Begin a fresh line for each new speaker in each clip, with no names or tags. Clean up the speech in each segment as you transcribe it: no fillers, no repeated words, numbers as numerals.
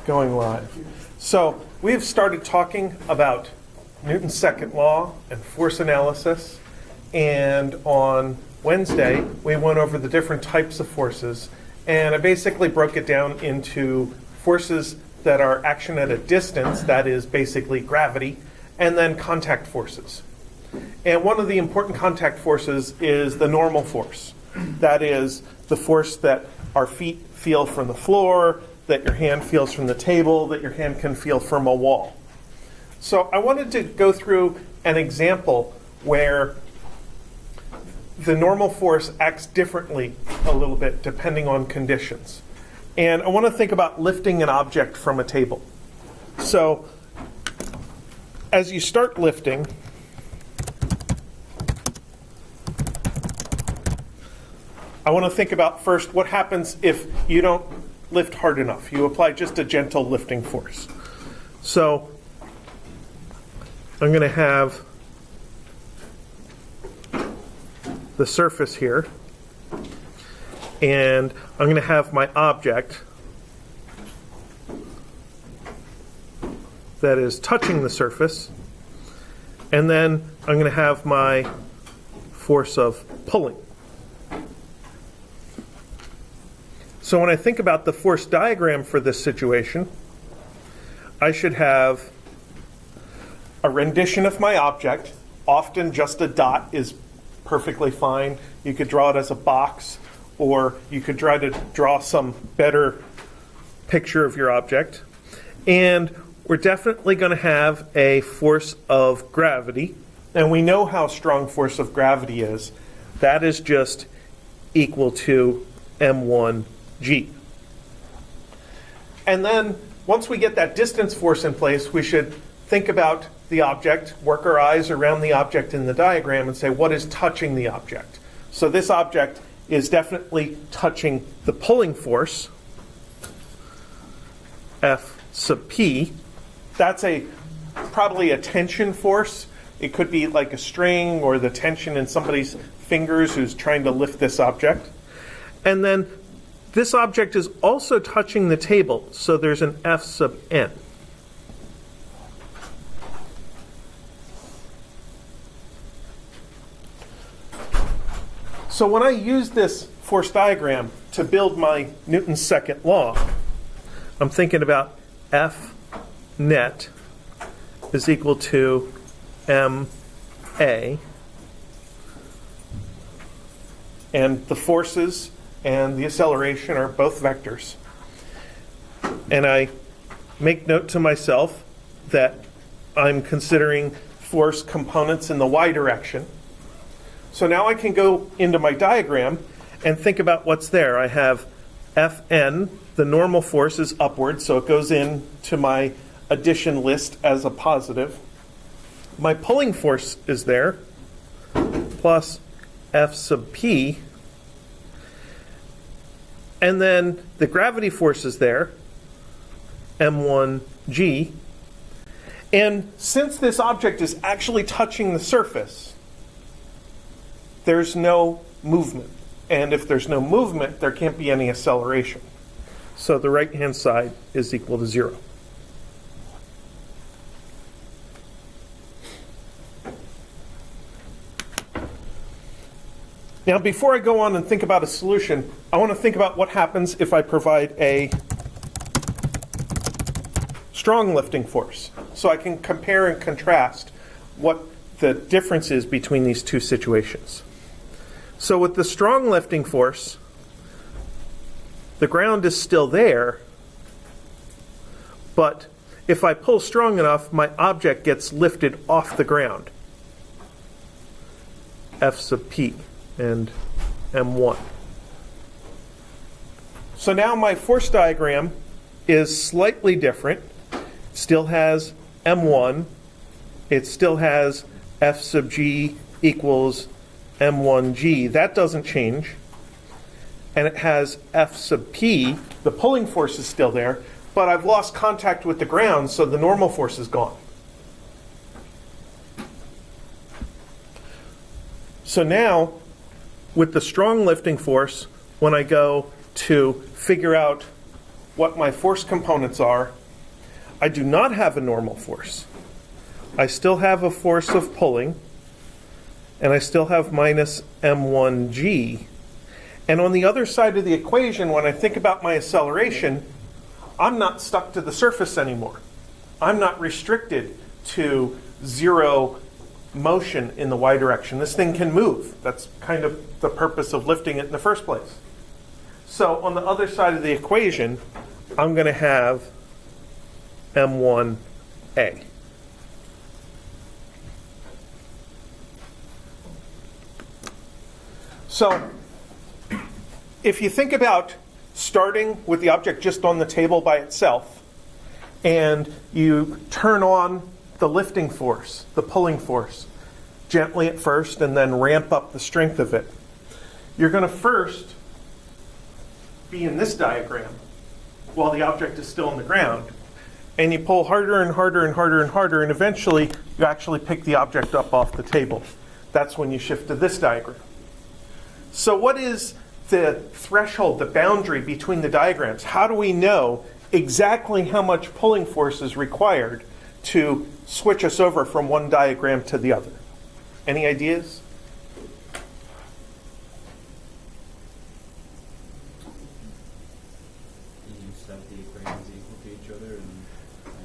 Going live. So we've started talking about Newton's second law and force analysis, and on Wednesday we went over the different types of forces, and I basically broke it down into forces that are action at a distance, that is basically gravity, and then contact forces. And one of the important contact forces is the normal force. That is the force that our feet feel from the floor, that your hand feels from the table, that your hand can feel from a wall. So I wanted to go through an example where the normal force acts differently a little bit depending on conditions. And I want to think about lifting an object from a table. So as you start lifting, I want to think about first what happens if you don't lift hard enough. You apply just a gentle lifting force. So I'm going to have the surface here, and I'm going to have my object that is touching the surface, and then I'm going to have my force of pulling. So when I think about the force diagram for this situation, I should have a rendition of my object. Often just a dot is perfectly fine. You could draw it as a box, or you could try to draw some better picture of your object. And we're definitely going to have a force of gravity. And we know how strong force of gravity is. That is just equal to m1 G. And then once we get that distance force in place, we should think about the object, work our eyes around the object in the diagram and say, what is touching the object? So this object is definitely touching the pulling force, F sub P. That's probably a tension force. It could be like a string or the tension in somebody's fingers who's trying to lift this object. And then this object is also touching the table, so there's an F sub n. So when I use this force diagram to build my Newton's second law, I'm thinking about F net is equal to ma, and the forces and the acceleration are both vectors. And I make note to myself that I'm considering force components in the y direction. So now I can go into my diagram and think about what's there. I have Fn, the normal force is upward, so it goes into my addition list as a positive. My pulling force is there, plus F sub P. And then the gravity force is there, m1g. And since this object is actually touching the surface, there's no movement. And if there's no movement, there can't be any acceleration. So the right-hand side is equal to 0. Now, before I go on and think about a solution, I want to think about what happens if I provide a strong lifting force. So I can compare and contrast what the difference is between these two situations. So with the strong lifting force, the ground is still there, but if I pull strong enough, my object gets lifted off the ground. F sub P. And m1. So now my force diagram is slightly different. It still has m1. It still has F sub g equals m1g. That doesn't change. And it has F sub p. The pulling force is still there, but I've lost contact with the ground, so the normal force is gone. So now, with the strong lifting force, when I go to figure out what my force components are, I do not have a normal force. I still have a force of pulling, and I still have minus m1g. And on the other side of the equation, when I think about my acceleration, I'm not stuck to the surface anymore. I'm not restricted to zero motion in the y direction. This thing can move. That's kind of the purpose of lifting it in the first place. So on the other side of the equation, I'm going to have m1a. So if you think about starting with the object just on the table by itself, and you turn on the lifting force, the pulling force, gently at first and then ramp up the strength of it, you're going to first be in this diagram while the object is still on the ground. And you pull harder and harder and harder and harder, and eventually you actually pick the object up off the table. That's when you shift to this diagram. So what is the threshold, the boundary between the diagrams? How do we know exactly how much pulling force is required to switch us over from one diagram to the other? Any ideas?
You set the equations equal to each other and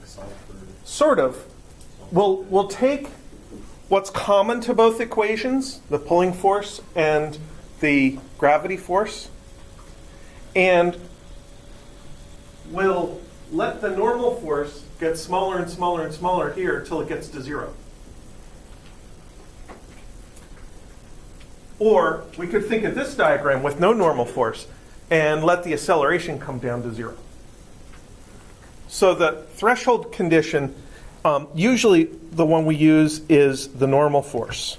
solve for...
Sort of. We'll take what's common to both equations, the pulling force and the gravity force, and we'll let the normal force get smaller and smaller and smaller here until it gets to zero. Or we could think of this diagram with no normal force and let the acceleration come down to zero. So the threshold condition, usually the one we use is the normal force.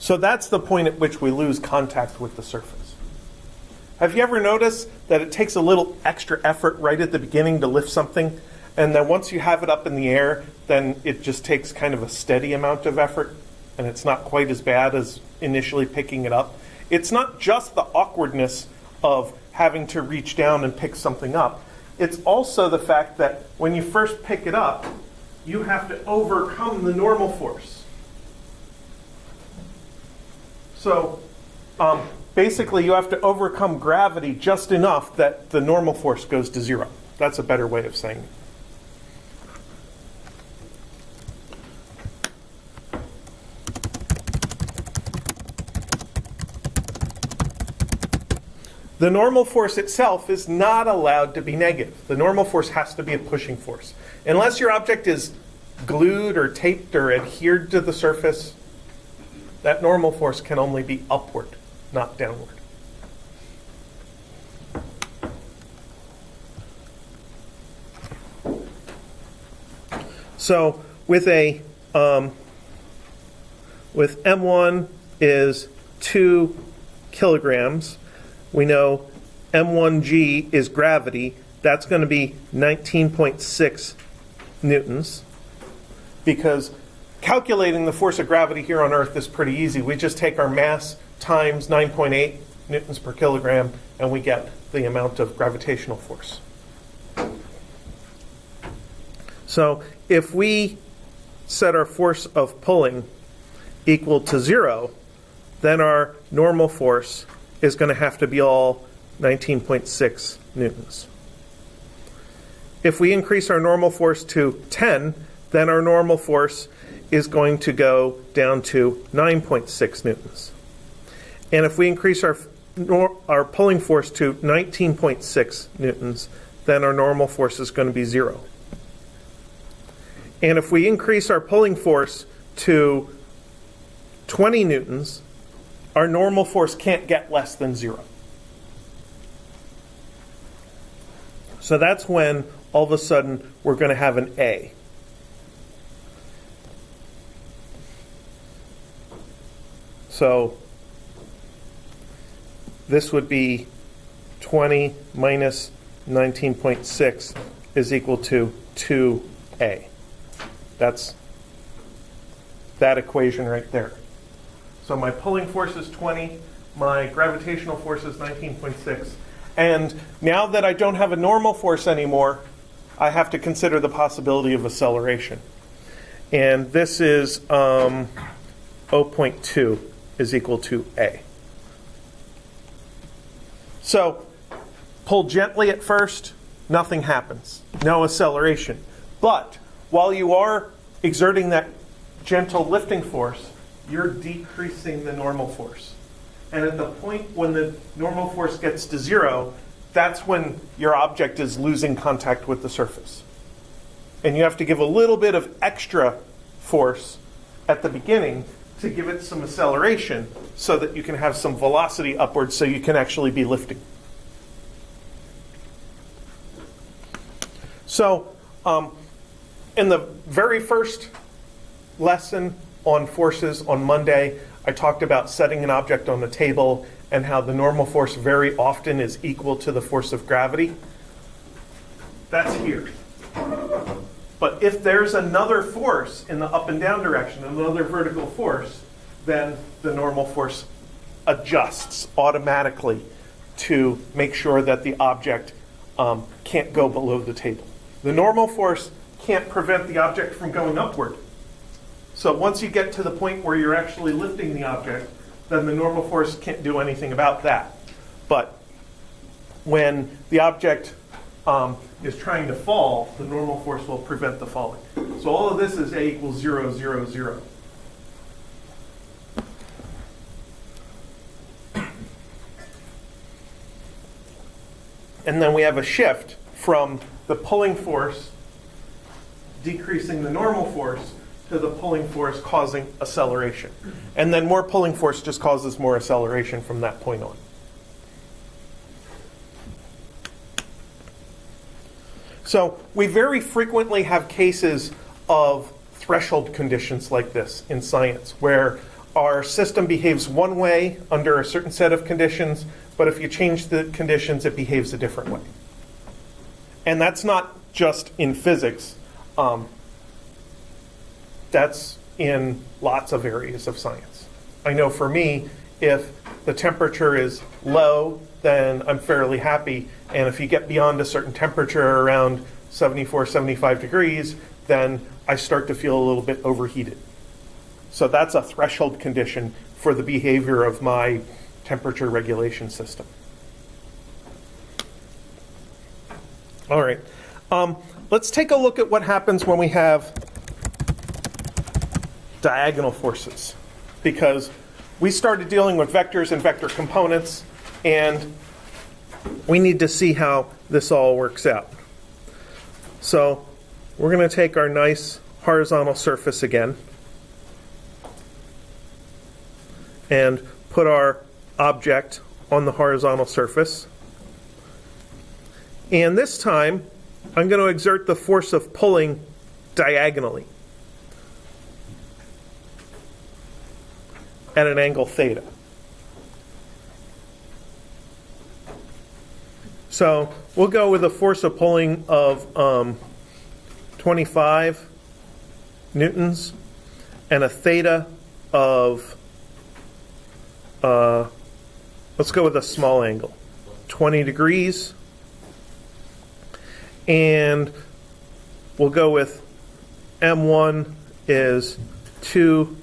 So that's the point at which we lose contact with the surface. Have you ever noticed that it takes a little extra effort right at the beginning to lift something, and then once you have it up in the air, then it just takes kind of a steady amount of effort, and it's not quite as bad as initially picking it up? It's not just the awkwardness of having to reach down and pick something up. It's also the fact that when you first pick it up, you have to overcome the normal force. So basically, you have to overcome gravity just enough that the normal force goes to zero. That's a better way of saying it. The normal force itself is not allowed to be negative. The normal force has to be a pushing force. Unless your object is glued or taped or adhered to the surface, that normal force can only be upward, not downward. So with M1 is 2 kilograms, we know M1g is gravity. That's going to be 19.6 newtons, because calculating the force of gravity here on Earth is pretty easy. We just take our mass times 9.8 newtons per kilogram, and we get the amount of gravitational force. So if we set our force of pulling equal to 0, then our normal force is going to have to be all 19.6 newtons. If we increase our normal force to 10, then our normal force is going to go down to 9.6 newtons. And if we increase our pulling force to 19.6 newtons, then our normal force is going to be 0. And if we increase our pulling force to 20 newtons, our normal force can't get less than 0. So that's when all of a sudden we're going to have an A. So this would be 20 minus 19.6 is equal to 2a. That's that equation right there. So my pulling force is 20, my gravitational force is 19.6, and now that I don't have a normal force anymore, I have to consider the possibility of acceleration. And this is 0.2 is equal to a. So pull gently at first, nothing happens, no acceleration. But while you are exerting that gentle lifting force, you're decreasing the normal force. And at the point when the normal force gets to 0, that's when your object is losing contact with the surface. And you have to give a little bit of extra force at the beginning to give it some acceleration so that you can have some velocity upwards so you can actually be lifting. So in the very first lesson on forces on Monday, I talked about setting an object on the table and how the normal force very often is equal to the force of gravity. That's here. But if there's another force in the up and down direction, another vertical force, then the normal force adjusts automatically to make sure that the object can't go below the table. The normal force can't prevent the object from going upward. So once you get to the point where you're actually lifting the object, then the normal force can't do anything about that. But when the object is trying to fall, the normal force will prevent the falling. So all of this is A equals 0, 0, 0. And then we have a shift from the pulling force decreasing the normal force to the pulling force causing acceleration. And then more pulling force just causes more acceleration from that point on. So we very frequently have cases of threshold conditions like this in science, where our system behaves one way under a certain set of conditions, but if you change the conditions, it behaves a different way. And that's not just in physics. That's in lots of areas of science. I know for me, if the temperature is low, then I'm fairly happy. And if you get beyond a certain temperature around 74, 75 degrees, then I start to feel a little bit overheated. So that's a threshold condition for the behavior of my temperature regulation system. All right. Let's take a look at what happens when we have diagonal forces, because we started dealing with vectors and vector components, and we need to see how this all works out. So we're going to take our nice horizontal surface again and put our object on the horizontal surface. And this time, I'm going to exert the force of pulling diagonally at an angle theta. So we'll go with a force of pulling of 25 newtons and a theta of, let's go with a small angle, 20 degrees. And we'll go with M1 is 2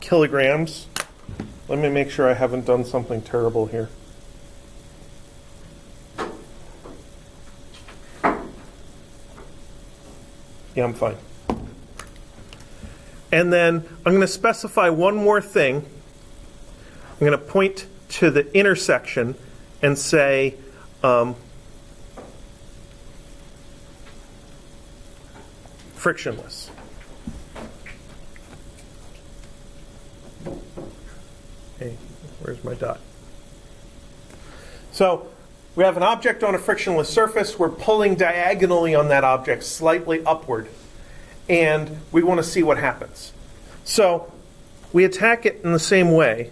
kilograms. Let me make sure I haven't done something terrible here. Yeah, I'm fine. And then I'm going to specify one more thing. I'm going to point to the intersection and say frictionless. Okay, where's my dot? So we have an object on a frictionless surface. We're pulling diagonally on that object, slightly upward. And we want to see what happens. So we attack it in the same way.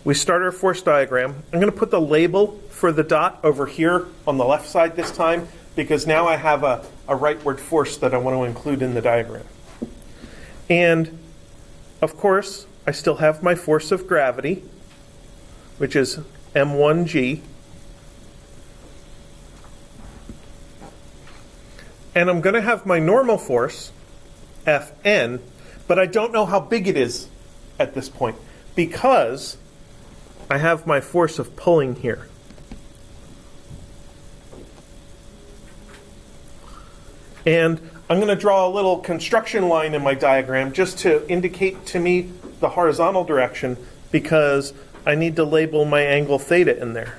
we start our force diagram. I'm going to put the label for the dot over here on the left side this time, because now I have a rightward force that I want to include in the diagram. And of course, I still have my force of gravity, which is m1g. And I'm going to have my normal force, Fn, but I don't know how big it is at this point, because I have my force of pulling here. And I'm going to draw a little construction line in my diagram just to indicate to me the horizontal direction, because I need to label my angle theta in there.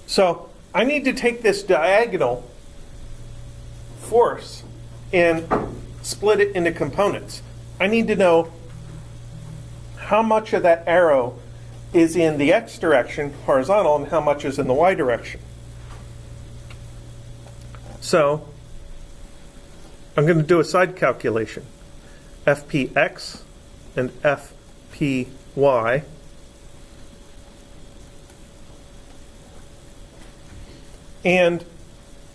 So I need to take this diagonal force and split it into components. I need to know how much of that arrow is in the x direction, horizontal, and how much is in the y direction. So I'm going to do a side calculation. FPX and FPY. And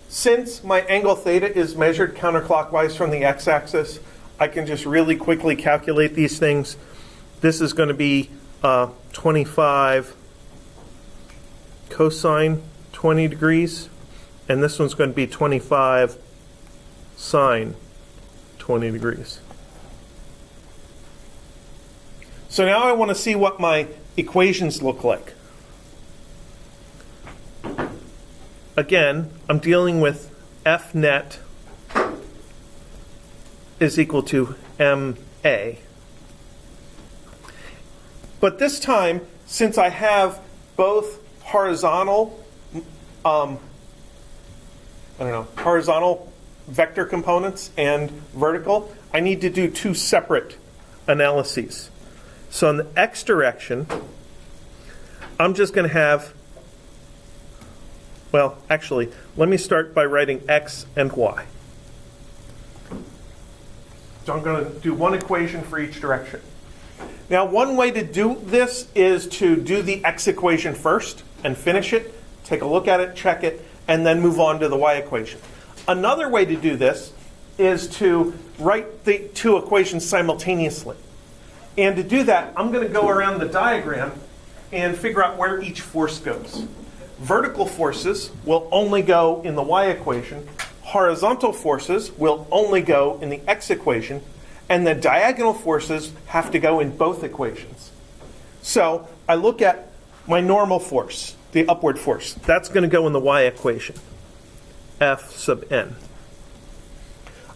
since my angle theta is measured counterclockwise from the x-axis, I can just really quickly calculate these things. This is going to be 25 cosine 20 degrees, and this one's going to be 25 sine 20 degrees. So now I want to see what my equations look like. Again, I'm dealing with F net is equal to MA. But this time, since I have both horizontal, horizontal vector components and vertical, I need to do two separate analyses. So in the x direction, I'm just going to have, well, actually, let me start by writing x and y. So I'm going to do one equation for each direction. Now, one way to do this is to do the x equation first and finish it, take a look at it, check it, and then move on to the y equation. Another way to do this is to write the two equations simultaneously. And to do that, I'm going to go around the diagram and figure out where each force goes. Vertical forces will only go in the y equation. Horizontal forces will only go in the x equation. And the diagonal forces have to go in both equations. So I look at my normal force, the upward force. That's going to go in the y equation, F sub n.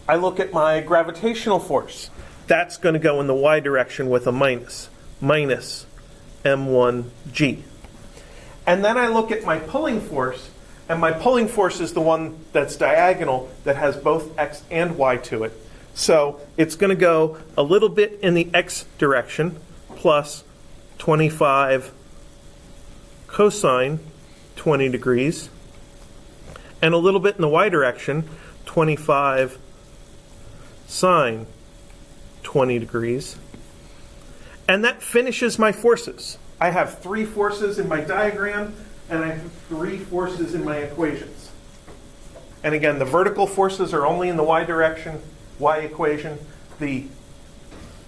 I look at my gravitational force. That's going to go in the y direction with a minus m1g. And then I look at my pulling force, and my pulling force is the one that's diagonal, that has both x and y to it. So it's going to go a little bit in the x direction, plus 25 cosine 20 degrees, and a little bit in the y direction, 25 sine 20 degrees. And that finishes my forces. I have three forces in my diagram, and I have three forces in my equations. And again, the vertical forces are only in the y direction, y equation. The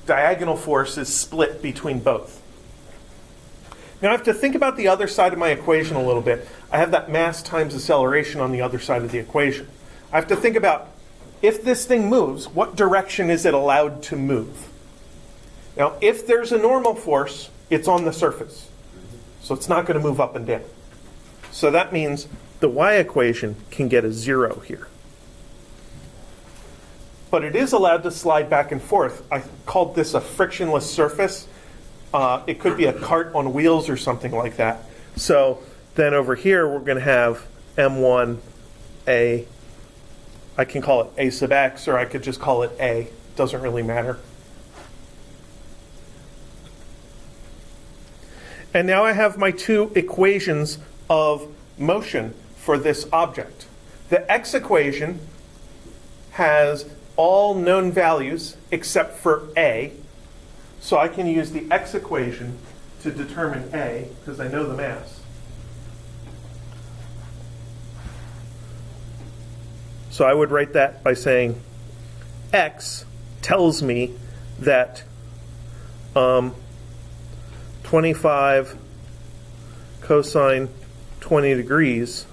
diagonal force is split between both. Now I have to think about the other side of my equation a little bit. I have that mass times acceleration on the other side of the equation. I have to think about, if this thing moves, what direction is it allowed to move? Now, if there's a normal force, it's on the surface. So it's not going to move up and down. So that means the y equation can get a 0 here. But it is allowed to slide back and forth. I called this a frictionless surface. It could be a cart on wheels or something like that. So then over here, we're going to have M1A. I can call it A sub x, or I could just call it A. Doesn't really matter. And now I have my two equations of motion for this object. The x equation has all known values except for A. So I can use the x equation to determine A, because I know the mass. So I would write that by saying x tells me that 25 cosine 20 degrees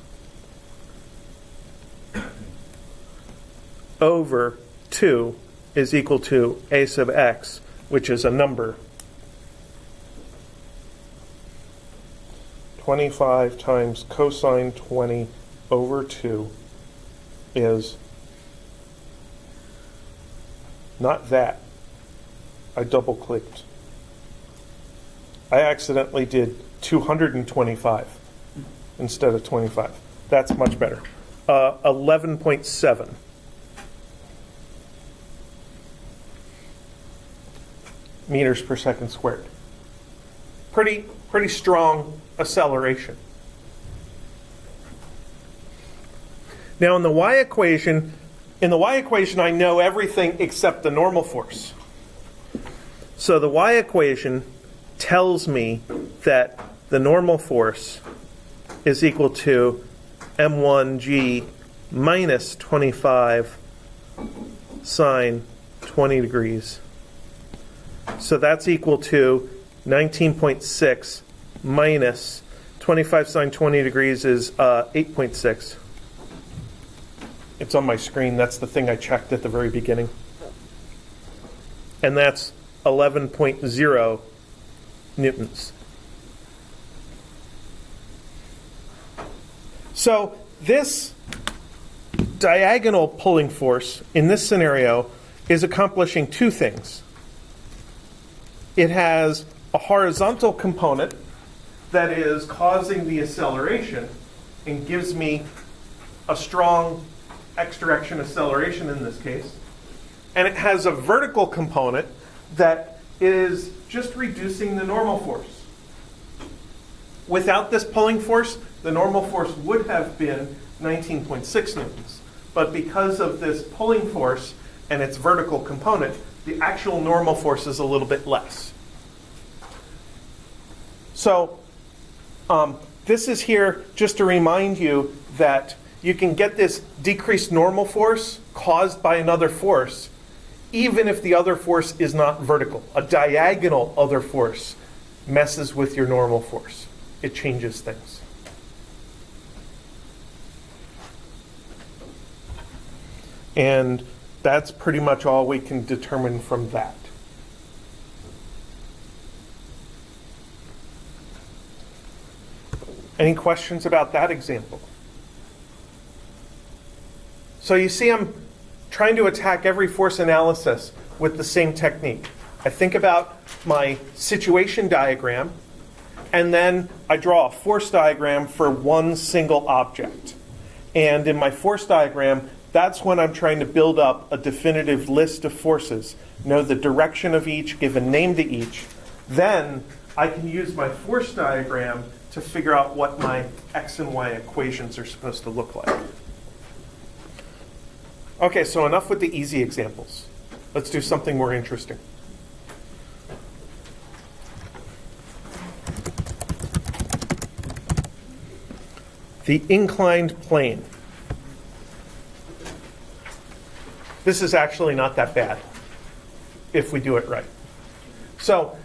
over 2 is equal to a sub x, which is a number. 25 times cosine 20 over 2 is not that. I double clicked. I accidentally did 225 instead of 25. That's much better. 11.7. meters per second squared. Pretty strong acceleration. Now in the y equation, I know everything except the normal force. So the y equation tells me that the normal force is equal to m1g minus 25 sine 20 degrees. So that's equal to 19.6 minus 25 sine 20 degrees is 8.6. It's on my screen. That's the thing I checked at the very beginning. And that's 11.0 newtons. So this diagonal pulling force in this scenario is accomplishing two things. It has a horizontal component that is causing the acceleration and gives me a strong x direction acceleration in this case. And it has a vertical component that is just reducing the normal force. Without this pulling force, the normal force would have been 19.6 newtons. But because of this pulling force and its vertical component, the actual normal force is a little bit less. So this is here just to remind you that you can get this decreased normal force caused by another force, even if the other force is not vertical. A diagonal other force messes with your normal force. It changes things. And that's pretty much all we can determine from that. Any questions about that example? So you see I'm trying to attack every force analysis with the same technique. I think about my situation diagram, and then I draw a force diagram for one single object. And in my force diagram, that's when I'm trying to build up a definitive list of forces, know the direction of each, give a name to each. Then I can use my force diagram to figure out what my x and y equations are supposed to look like. Okay, so enough with the easy examples. Let's do something more interesting. The inclined plane. This is actually not that bad if we do it right. So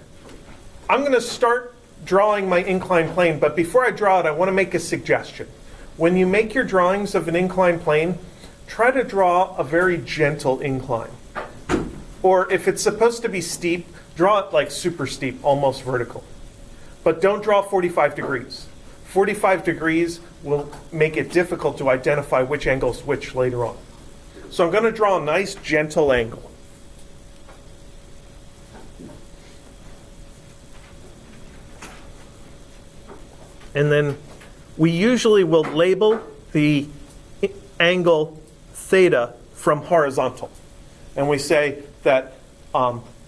I'm going to start drawing my inclined plane, but before I draw it, I want to make a suggestion. When you make your drawings of an inclined plane, try to draw a very gentle incline. Or if it's supposed to be steep, draw it like super steep, almost vertical. But don't draw 45 degrees. 45 degrees will make it difficult to identify which angle is which later on. So I'm going to draw a nice gentle angle. And then we usually will label the angle theta from horizontal. And we say that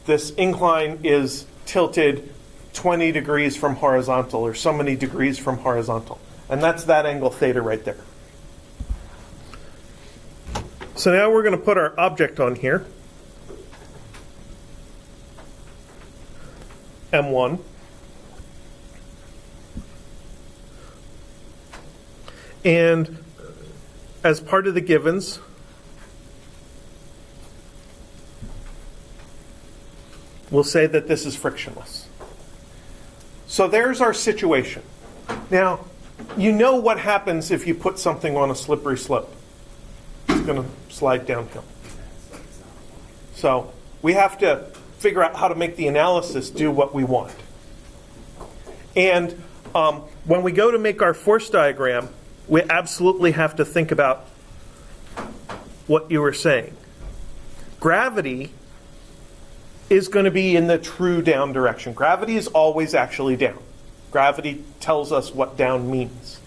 this incline is tilted 20 degrees from horizontal, or so many degrees from horizontal. And that's that angle theta right there. So now we're going to put our object on here, M1. And as part of the givens, we'll say that this is frictionless. So there's our situation. Now, you know what happens if you put something on a slippery slope. It's going to slide downhill. So we have to figure out how to make the analysis do what we want. And when we go to make our force diagram, we absolutely have to think about what you were saying. Gravity is going to be in the true down direction. Gravity is always actually down. Gravity tells us what down means.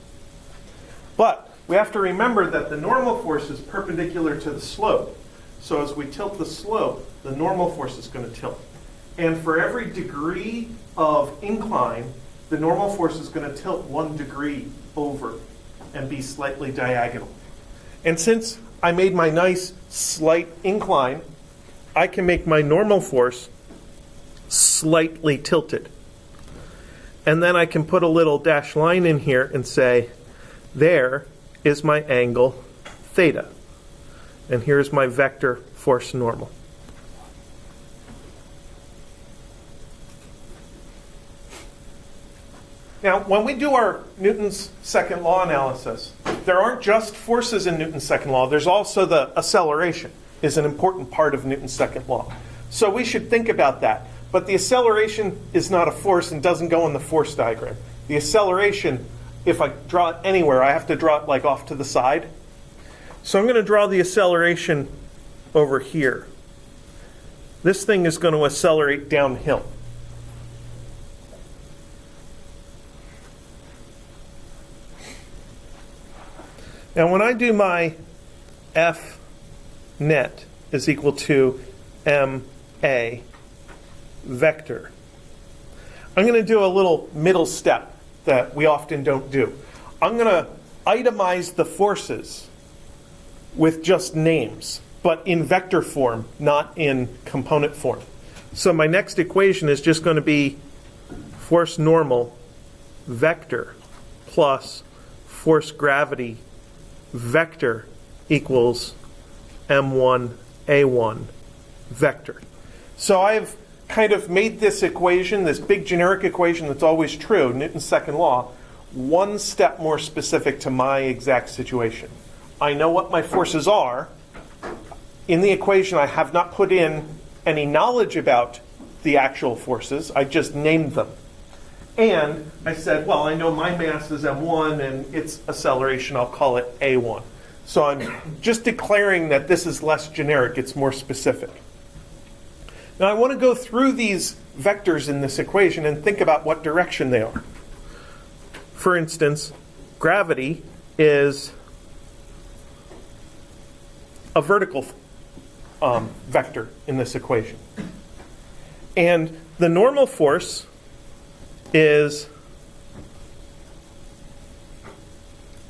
But we have to remember that the normal force is perpendicular to the slope. So as we tilt the slope, the normal force is going to tilt. And for every degree of incline, the normal force is going to tilt 1 degree over and be slightly diagonal. And since I made my nice slight incline, I can make my normal force slightly tilted. And then I can put a little dashed line in here and say, there is my angle theta. And here's my vector force normal. Now, when we do our Newton's second law analysis, there aren't just forces in Newton's second law. There's also the acceleration is an important part of Newton's second law. So we should think about that. But the acceleration is not a force and doesn't go in the force diagram. The acceleration, if I draw it anywhere, I have to draw it like off to the side. So I'm going to draw the acceleration over here. This thing is going to accelerate downhill. Now when I do my F net is equal to MA vector, I'm going to do a little middle step that we often don't do. I'm going to itemize the forces with just names, but in vector form, not in component form. So my next equation is just going to be force normal vector plus force gravity vector equals M1A1 vector. So I've kind of made this equation, this big generic equation that's always true, Newton's second law, one step more specific to my exact situation. I know what my forces are. In the equation, I have not put in any knowledge about the actual forces. I just named them. And I said, well, I know my mass is M1 and its acceleration, I'll call it A1. So I'm just declaring that this is less generic, it's more specific. Now I want to go through these vectors in this equation and think about what direction they are. For instance, gravity is a vertical vector in this equation. And the normal force is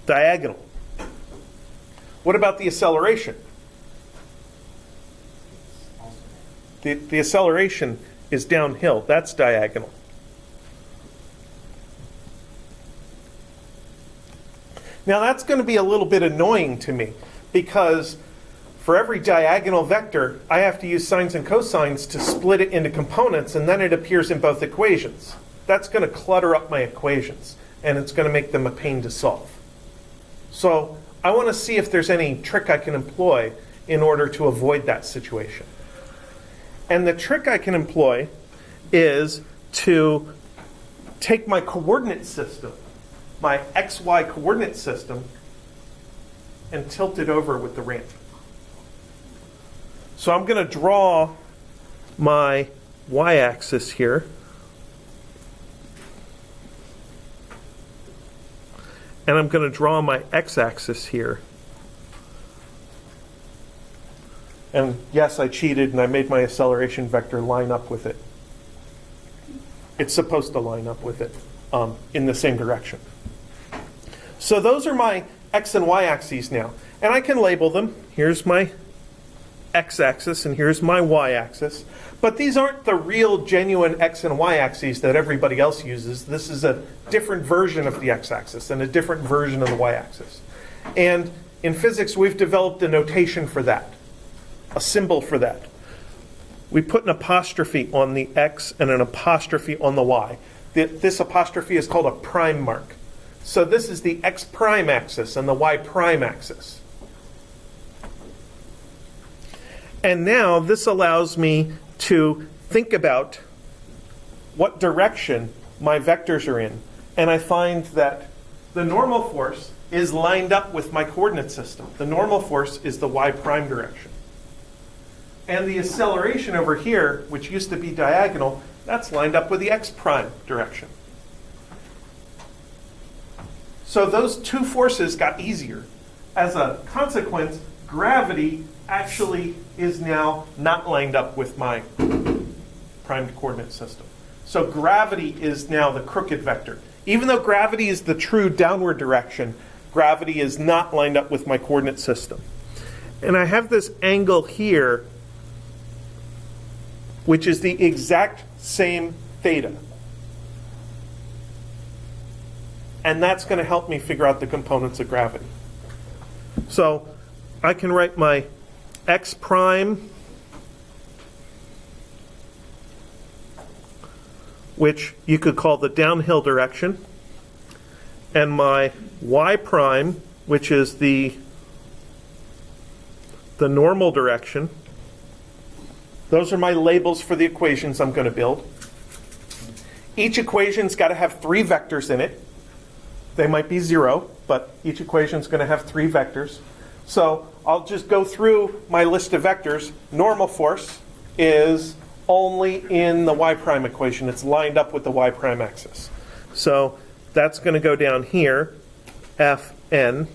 diagonal. What about the acceleration? The acceleration is downhill. That's diagonal. Now that's going to be a little bit annoying to me because for every diagonal vector, I have to use sines and cosines to split it into components, and then it appears in both equations. That's going to clutter up my equations, and it's going to make them a pain to solve. So I want to see if there's any trick I can employ in order to avoid that situation. And the trick I can employ is to take my coordinate system, my XY coordinate system, and tilt it over with the ramp. So I'm going to draw my y-axis here. And I'm going to draw my x-axis here. And yes, I cheated and I made my acceleration vector line up with it. It's supposed to line up with it in the same direction. So those are my x and y axes now. And I can label them. Here's my x-axis and here's my y-axis. But these aren't the real genuine x and y-axes that everybody else uses. This is a different version of the x-axis and a different version of the y-axis. And in physics, we've developed a notation for that, a symbol for that. We put an apostrophe on the x and an apostrophe on the y. This apostrophe is called a prime mark. So this is the x prime axis and the y prime axis. And now this allows me to think about what direction my vectors are in. And I find that the normal force is lined up with my coordinate system. The normal force is the y prime direction. And the acceleration over here, which used to be diagonal, that's lined up with the x prime direction. So those two forces got easier. As a consequence, gravity actually is now not lined up with my primed coordinate system. So gravity is now the crooked vector. Even though gravity is the true downward direction, gravity is not lined up with my coordinate system. And I have this angle here, which is the exact same theta. And that's going to help me figure out the components of gravity. So I can write my x prime, which you could call the downhill direction, and my y prime, which is the normal direction. Those are my labels for the equations I'm going to build. Each equation's got to have 3 vectors in it. They might be 0, but each equation's going to have 3 vectors. So I'll just go through my list of vectors. Normal force is only in the y prime equation. It's lined up with the y prime axis. So that's going to go down here, Fn.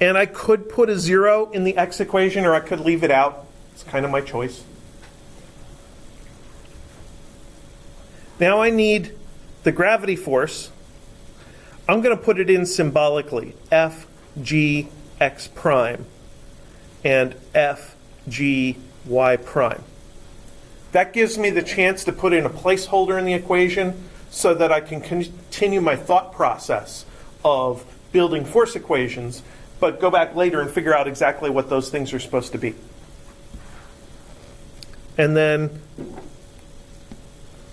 And I could put a 0 in the x equation, or I could leave it out. It's kind of my choice. Now I need the gravity force. I'm going to put it in symbolically, Fgx prime and Fgy prime. That gives me the chance to put in a placeholder in the equation so that I can continue my thought process of building force equations, but go back later and figure out exactly what those things are supposed to be. And then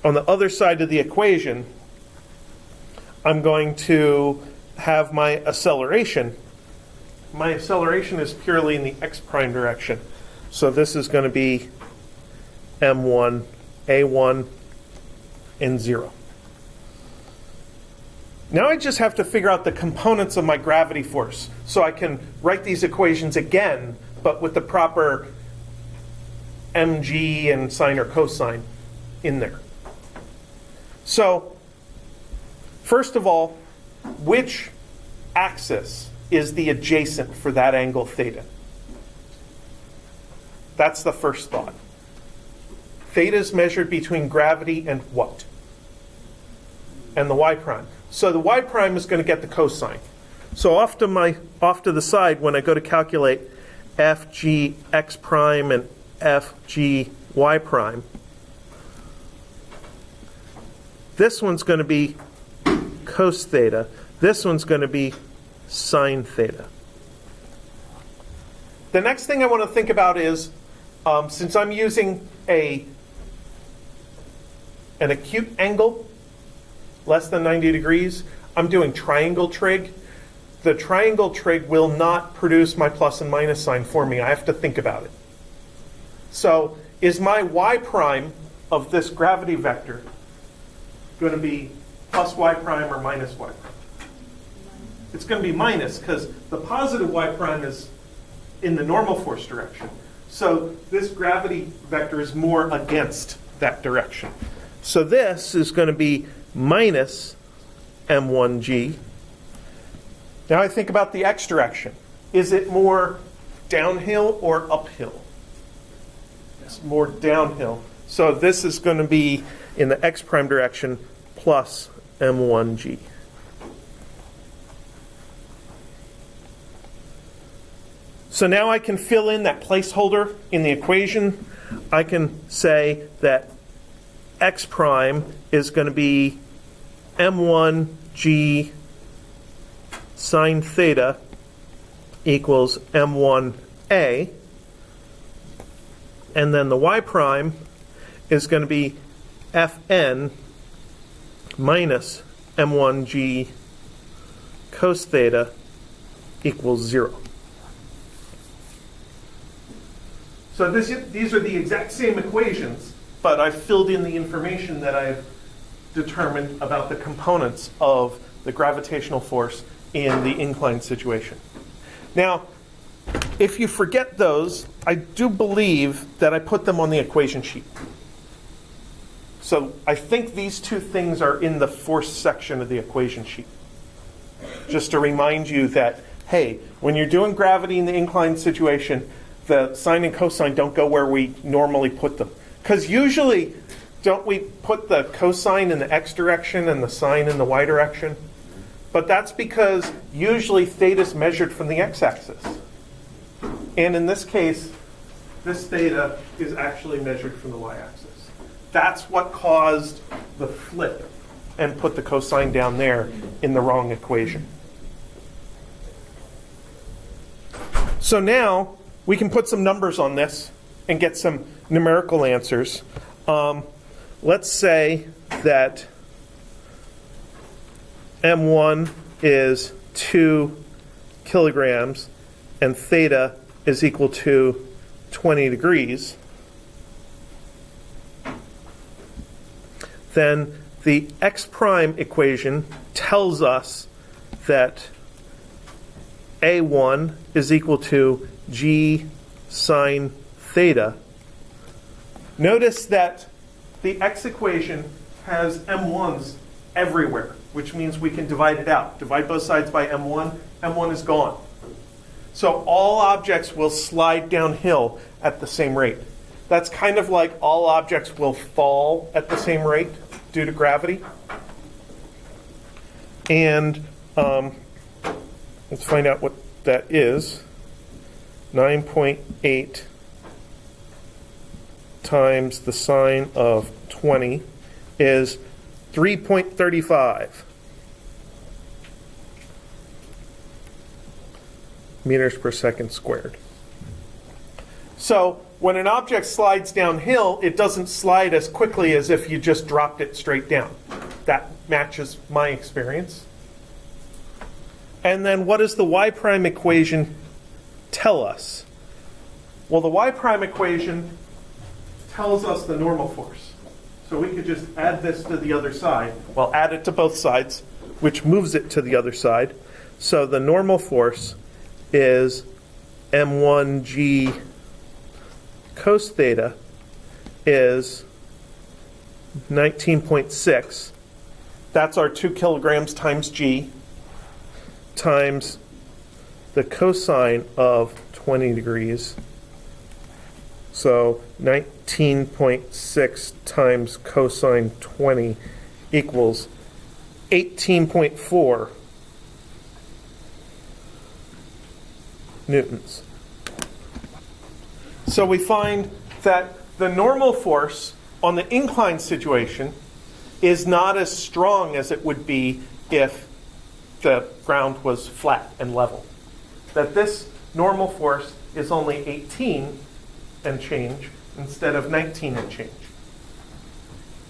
on the other side of the equation, I'm going to have my acceleration. My acceleration is purely in the x prime direction. So this is going to be m1, a1, and 0. Now I just have to figure out the components of my gravity force. So I can write these equations again, but with the proper mg and sine or cosine in there. So, first of all, which axis is the adjacent for that angle theta? That's the first thought. Theta is measured between gravity and what? And the y prime. So the y prime is going to get the cosine. So off to the side, when I go to calculate fgx prime and fgy prime, this one's going to be cos theta. This one's going to be sine theta. The next thing I want to think about is, since I'm using an acute angle, less than 90 degrees, I'm doing triangle trig. The triangle trig will not produce my plus and minus sign for me. I have to think about it. So is my y prime of this gravity vector going to be plus y prime or minus y prime? It's going to be minus because the positive y prime is in the normal force direction. So this gravity vector is more against that direction. So this is going to be minus m1g. Now I think about the x direction. Is it more downhill or uphill? It's more downhill. So this is going to be in the x prime direction plus m1g. So now I can fill in that placeholder in the equation. I can say that x prime is going to be m1g sine theta equals m1a. And then the y prime is going to be fn minus m1g cos theta equals 0. So these are the exact same equations, but I've filled in the information that I've determined about the components of the gravitational force in the inclined situation. Now, if you forget those, I do believe that I put them on the equation sheet. So I think these two things are in the force section of the equation sheet. Just to remind you that, hey, when you're doing gravity in the inclined situation, the sine and cosine don't go where we normally put them. Because usually, don't we put the cosine in the x direction and the sine in the y direction? But that's because usually theta is measured from the x-axis. And in this case, this theta is actually measured from the y-axis. That's what caused the flip and put the cosine down there in the wrong equation. So now we can put some numbers on this and get some numerical answers. Let's say that m1 is 2 kilograms and theta is equal to 20 degrees. Then the x prime equation tells us that a1 is equal to g sine theta. Notice that the x equation has m1s everywhere, which means we can divide it out. Divide both sides by m1, m1 is gone. So all objects will slide downhill at the same rate. That's kind of like all objects will fall at the same rate due to gravity. And let's find out what that is. 9.8 times the sine of 20 is 3.35 meters per second squared. So when an object slides downhill, it doesn't slide as quickly as if you just dropped it straight down. That matches my experience. And then what does the y prime equation tell us? Well, the y prime equation tells us the normal force. So we could just add this to the other side. Well, add it to both sides, which moves it to the other side. So the normal force is m1g cos theta is 19.6. That's our 2 kilograms times g times the cosine of 20 degrees. So 19.6 times cosine 20 equals 18.4 newtons. So we find that the normal force on the inclined situation is not as strong as it would be if the ground was flat and level. That this normal force is only 18 and change instead of 19 and change.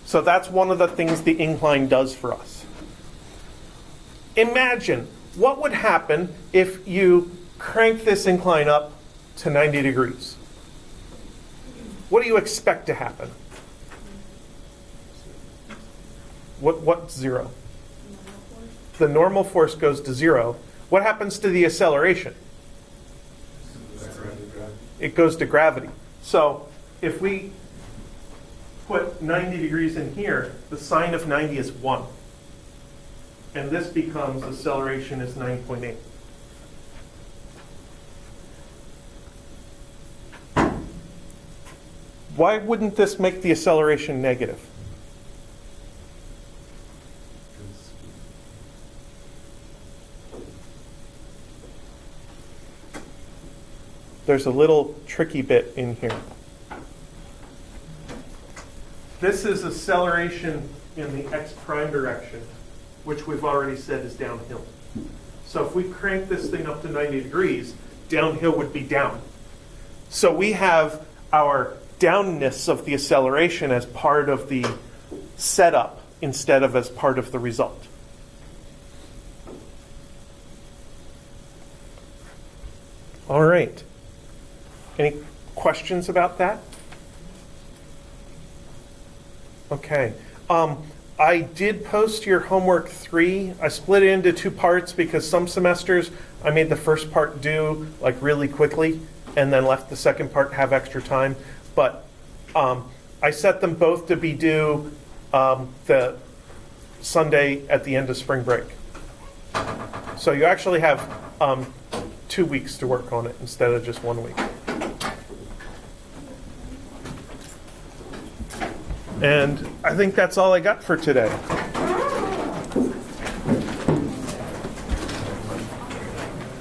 So that's one of the things the incline does for us. Imagine what would happen if you crank this incline up to 90 degrees. What do you expect to happen? What's zero? The normal force goes to zero. What happens to the acceleration? It goes to gravity. So if we put 90 degrees in here, the sine of 90 is 1. And this becomes acceleration is 9.8. Why wouldn't this make the acceleration negative? there's a little tricky bit in here. This is acceleration in the x prime direction, which we've already said is downhill. So if we crank this thing up to 90 degrees, downhill would be down. So we have our downness of the acceleration as part of the setup instead of as part of the result. All right. Any questions about that? Okay. I did post your homework 3. I split it into 2 parts because some semesters I made the first part due like really quickly and then left the second part have extra time. But I set them both to be due the Sunday at the end of spring break. So you actually have 2 weeks to work on it instead of just 1 week. And I think that's all I got for today.